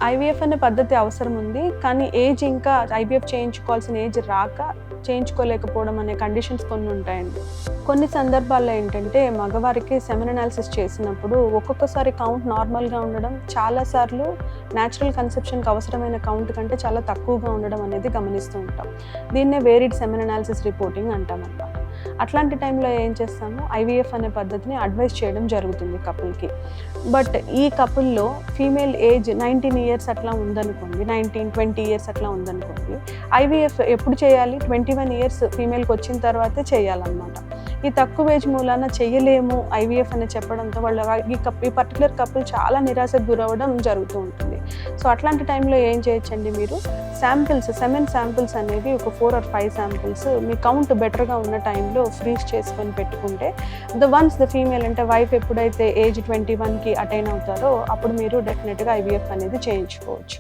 IVF అనే పద్ధతి అవసరం ఉంది. కానీ ఏజ్ ఇంకా ఐవీఎఫ్ చేయించుకోవాల్సిన ఏజ్ రాక చేయించుకోలేకపోవడం అనే కండిషన్స్ కొన్ని ఉంటాయండి. కొన్ని సందర్భాల్లో ఏంటంటే మగవారికి సెమెన్ అనాలిసిస్ చేసినప్పుడు ఒక్కొక్కసారి కౌంట్ నార్మల్గా ఉండడం, చాలాసార్లు న్యాచురల్ కన్సెప్షన్కి అవసరమైన కౌంట్ కంటే చాలా తక్కువగా ఉండడం అనేది గమనిస్తూ ఉంటాం. దీన్నే వేరిడ్ సెమెన్ అనాలిసిస్ రిపోర్టింగ్ అంటాం అన్నమాట. అట్లాంటి టైంలో ఏం చేస్తాము, ఐవీఎఫ్ అనే పద్ధతిని అడ్వైస్ చేయడం జరుగుతుంది కపుల్కి. బట్ ఈ కపుల్లో ఫీమేల్ ఏజ్ 19 years అట్లా ఉందనుకోండి, 19-20 years అట్లా ఉందనుకోండి, ఐవీఎఫ్ ఎప్పుడు చేయాలి? 21 years ఫీమేల్కి వచ్చిన తర్వాతే చేయాలన్నమాట. ఈ తక్కువ ఏజ్ మూలాన చేయలేము ఐవీఎఫ్ అని చెప్పడంతో వాళ్ళు ఈ పర్టికులర్ కపుల్ చాలా నిరాశకు గురవడం జరుగుతూ ఉంటుంది. సో అట్లాంటి టైంలో ఏం చేయొచ్చండి, మీరు సెమెన్ శాంపిల్స్ అనేవి ఒక 4 or 5 శాంపిల్స్ మీ కౌంట్ బెటర్గా ఉన్న టైంలో ఫ్రీజ్ చేసుకొని పెట్టుకుంటే ద ఫీమేల్ అంటే వైఫ్ ఎప్పుడైతే ఏజ్ 21కి అటైన్ అవుతారో అప్పుడు మీరు డెఫినెట్గా ఐవీఎఫ్ అనేది చేయించుకోవచ్చు.